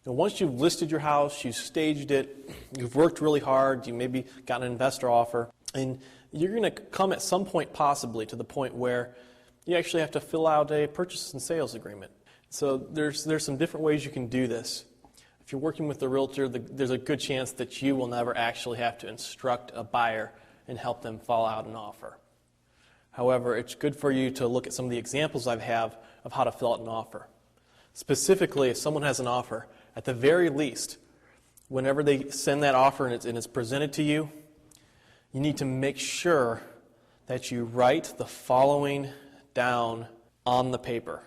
Once you've listed your house, you've staged it, you've worked really hard, you maybe got an investor offer, and you're going to come at some point possibly to the point where you actually have to fill out a purchase and sales agreement. So there's some different ways you can do this. If you're working with a realtor, there's a good chance that you will never actually have to instruct a buyer and help them fill out an offer. However, it's good for you to look at some of the examples I have of how to fill out an offer. Specifically, if someone has an offer, at the very least, whenever they send that offer and it's presented to you, you need to make sure that you write the following down on the paper.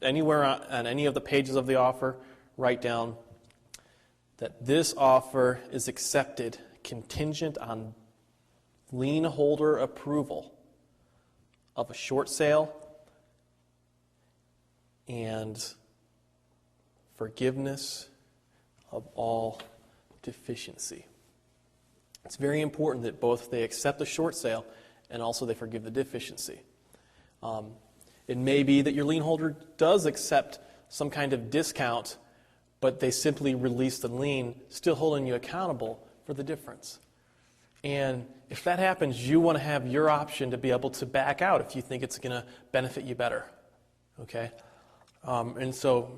Anywhere on any of the pages of the offer, write down that this offer is accepted contingent on lien holder approval of a short sale and forgiveness of all deficiency. It's very important that both they accept the short sale and also they forgive the deficiency. It may be that your lien holder does accept some kind of discount, but they simply release the lien, still holding you accountable for the difference. And if that happens, you want to have your option to be able to back out if you think it's going to benefit you better. Okay? And so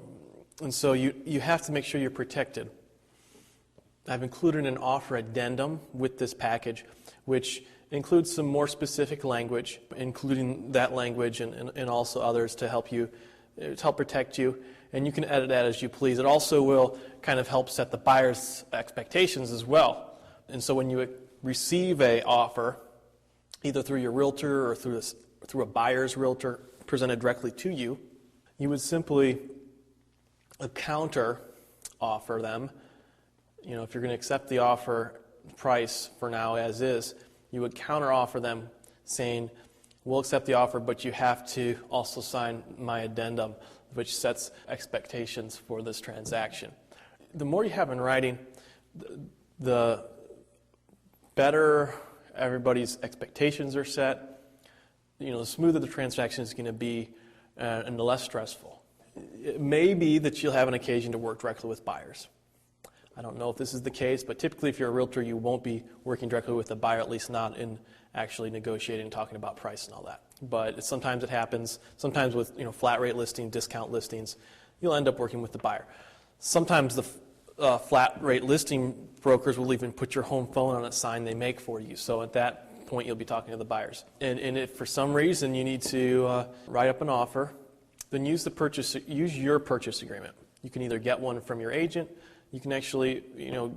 you have to make sure you're protected. I've included an offer addendum with this package, which includes some more specific language, including that language and also others to help protect you. And you can edit that as you please. It also will kind of help set the buyer's expectations as well. And so when you receive an offer, either through your realtor or through a buyer's realtor presented directly to you, you would simply counter offer them. You know, if you're going to accept the offer price for now as is, you would counter offer them saying, we'll accept the offer, but you have to also sign my addendum, which sets expectations for this transaction. The more you have in writing, the better everybody's expectations are set. You know, the smoother the transaction is going to be and the less stressful. It may be that you'll have an occasion to work directly with buyers. I don't know if this is the case, but typically if you're a realtor, you won't be working directly with the buyer, at least not in actually negotiating and talking about price and all that. But sometimes it happens. Sometimes with flat rate listings, discount listings, you'll end up working with the buyer. Sometimes the flat rate listing brokers will even put your home phone on a sign they make for you. So at that point, you'll be talking to the buyers. And if for some reason you need to write up an offer, then use your purchase agreement. You can either get one from your agent. You can actually,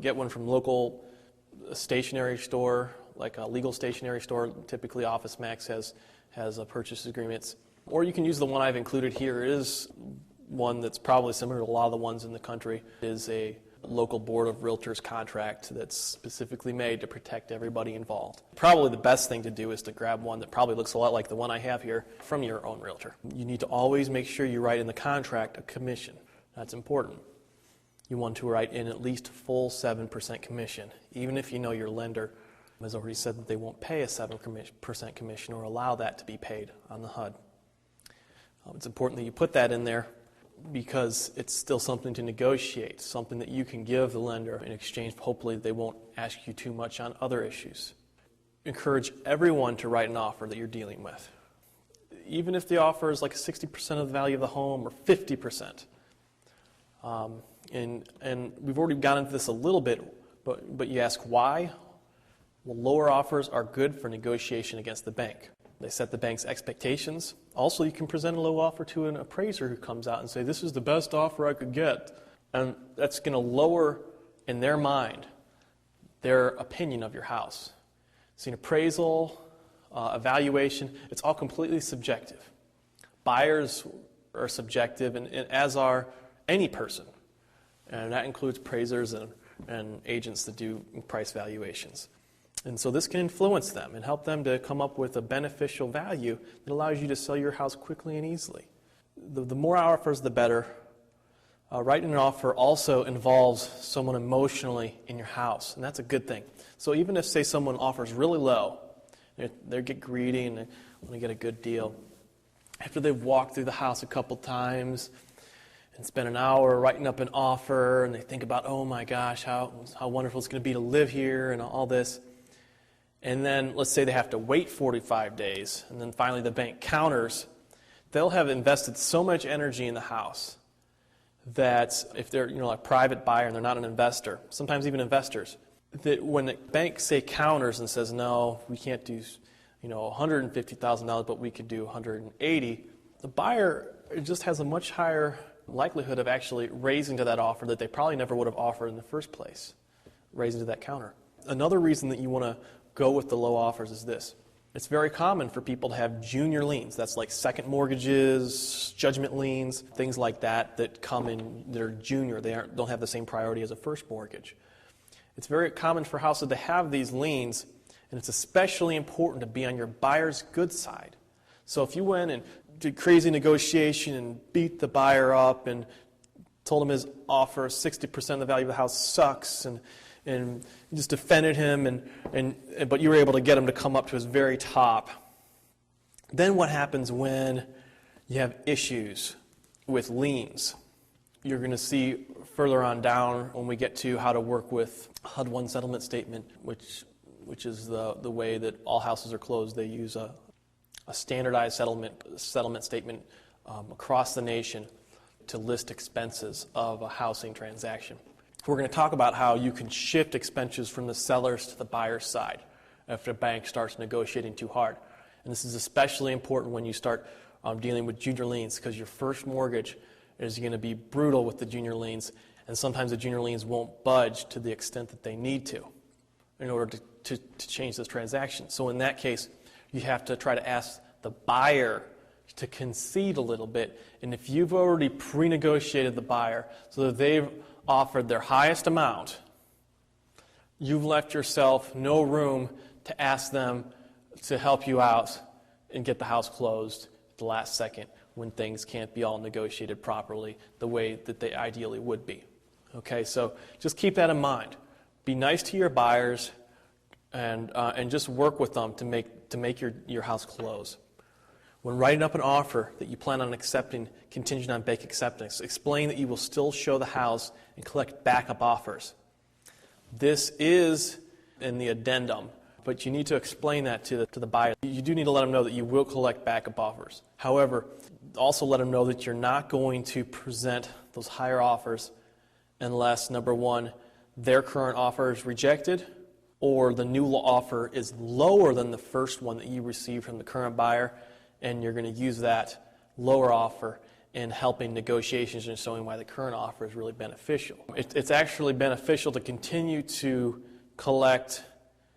get one from local stationery store, like a legal stationery store. Typically, OfficeMax has purchase agreements. Or you can use the one I've included here. It is one that's probably similar to a lot of the ones in the country. It is a local board of realtors contract that's specifically made to protect everybody involved. Probably the best thing to do is to grab one that probably looks a lot like the one I have here from your own realtor. You need to always make sure you write in the contract a commission. That's important. You want to write in at least full 7% commission, even if you know your lender has already said that they won't pay a 7% commission or allow that to be paid on the HUD. It's important that you put that in there because it's still something to negotiate, something that you can give the lender in exchange. Hopefully they won't ask you too much on other issues. Encourage everyone to write an offer that you're dealing with. Even if the offer is like 60% of the value of the home or 50%. And we've already gotten into this a little bit, but you ask why? Well, lower offers are good for negotiation against the bank. They set the bank's expectations. Also, you can present a low offer to an appraiser who comes out and say, this is the best offer I could get. And that's going to lower, in their mind, their opinion of your house. See, an appraisal, evaluation, it's all completely subjective. Buyers are subjective, and as are any person. And that includes appraisers and agents that do price valuations. And so this can influence them and help them to come up with a beneficial value that allows you to sell your house quickly and easily. The more offers, the better. Writing an offer also involves someone emotionally in your house, and that's a good thing. So even if, say, someone offers really low, they get greedy and want to get a good deal. After they've walked through the house a couple times and spent an hour writing up an offer, and they think about, oh my gosh, how wonderful it's going to be to live here and all this. And then let's say they have to wait 45 days, and then finally the bank counters. They'll have invested so much energy in the house that if they're a private buyer and they're not an investor, sometimes even investors, that when the bank say counters and says, no, we can't do $150,000, but we could do $180,000, the buyer just has a much higher likelihood of actually raising to that offer that they probably never would have offered in the first place, raising to that counter. Another reason that you want to go with the low offers is this. It's very common for people to have junior liens. That's like second mortgages, judgment liens, things like that come in that are junior. They don't have the same priority as a first mortgage. It's very common for houses to have these liens, and it's especially important to be on your buyer's good side. So if you went and did crazy negotiation and beat the buyer up and told him his offer, 60% of the value of the house sucks, and you just defended him, but you were able to get him to come up to his very top. Then what happens when you have issues with liens? You're going to see further on down when we get to how to work with HUD-1 settlement statement, which is the way that all houses are closed. They use a standardized settlement statement across the nation to list expenses of a housing transaction. We're going to talk about how you can shift expenses from the seller's to the buyer's side if the bank starts negotiating too hard. And this is especially important when you start dealing with junior liens, because your first mortgage is going to be brutal with the junior liens, and sometimes the junior liens won't budge to the extent that they need to in order to change this transaction. So in that case, you have to try to ask the buyer to concede a little bit. And if you've already pre-negotiated the buyer so that they've offered their highest amount, you've left yourself no room to ask them to help you out and get the house closed at the last second when things can't be all negotiated properly the way that they ideally would be. Okay, so just keep that in mind. Be nice to your buyers and just work with them to make your house close. When writing up an offer that you plan on accepting contingent on bank acceptance, explain that you will still show the house and collect backup offers. This is in the addendum, but you need to explain that to the buyer. You do need to let them know that you will collect backup offers. However, also let them know that you're not going to present those higher offers unless, number one, their current offer is rejected, or the new offer is lower than the first one that you received from the current buyer, and you're going to use that lower offer in helping negotiations and showing why the current offer is really beneficial. It's actually beneficial to continue to collect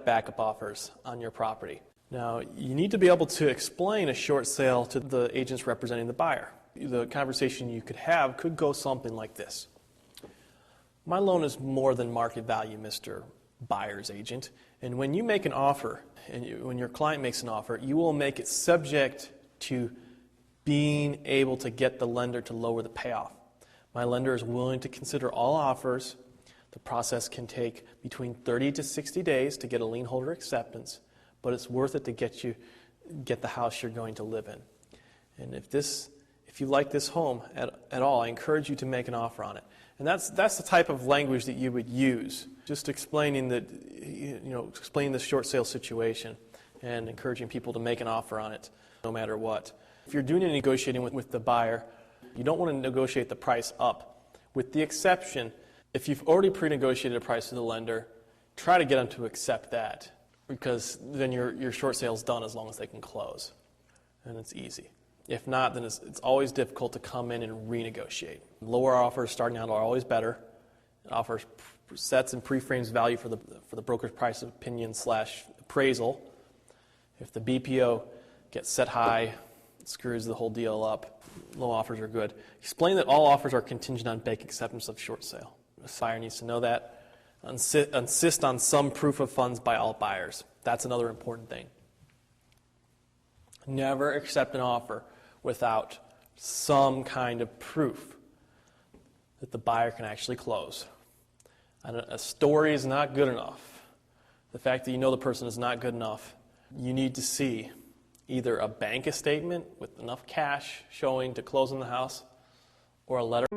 backup offers on your property. Now, you need to be able to explain a short sale to the agents representing the buyer. The conversation you could have could go something like this. My loan is more than market value, Mr. Buyer's agent. And when you make an offer, and when your client makes an offer, you will make it subject to being able to get the lender to lower the payoff. My lender is willing to consider all offers. The process can take between 30 to 60 days to get a lien holder acceptance, but it's worth it to get the house you're going to live in. And if you like this home at all, I encourage you to make an offer on it. And that's the type of language that you would use, just explaining explaining the short sale situation and encouraging people to make an offer on it no matter what. If you're doing any negotiating with the buyer, you don't want to negotiate the price up. With the exception, if you've already pre-negotiated a price with the lender, try to get them to accept that, because then your short sale's done as long as they can close. And it's easy. If not, then it's always difficult to come in and renegotiate. Lower offers starting out are always better. It offers sets and pre-frames value for the broker's price of opinion / appraisal. If the BPO gets set high, it screws the whole deal up. Low offers are good. Explain that all offers are contingent on bank acceptance of short sale. The buyer needs to know that. Insist on some proof of funds by all buyers. That's another important thing. Never accept an offer without some kind of proof that the buyer can actually close. And a story is not good enough. The fact that you know the person is not good enough. You need to see either a bank statement with enough cash showing to close on the house, or a letter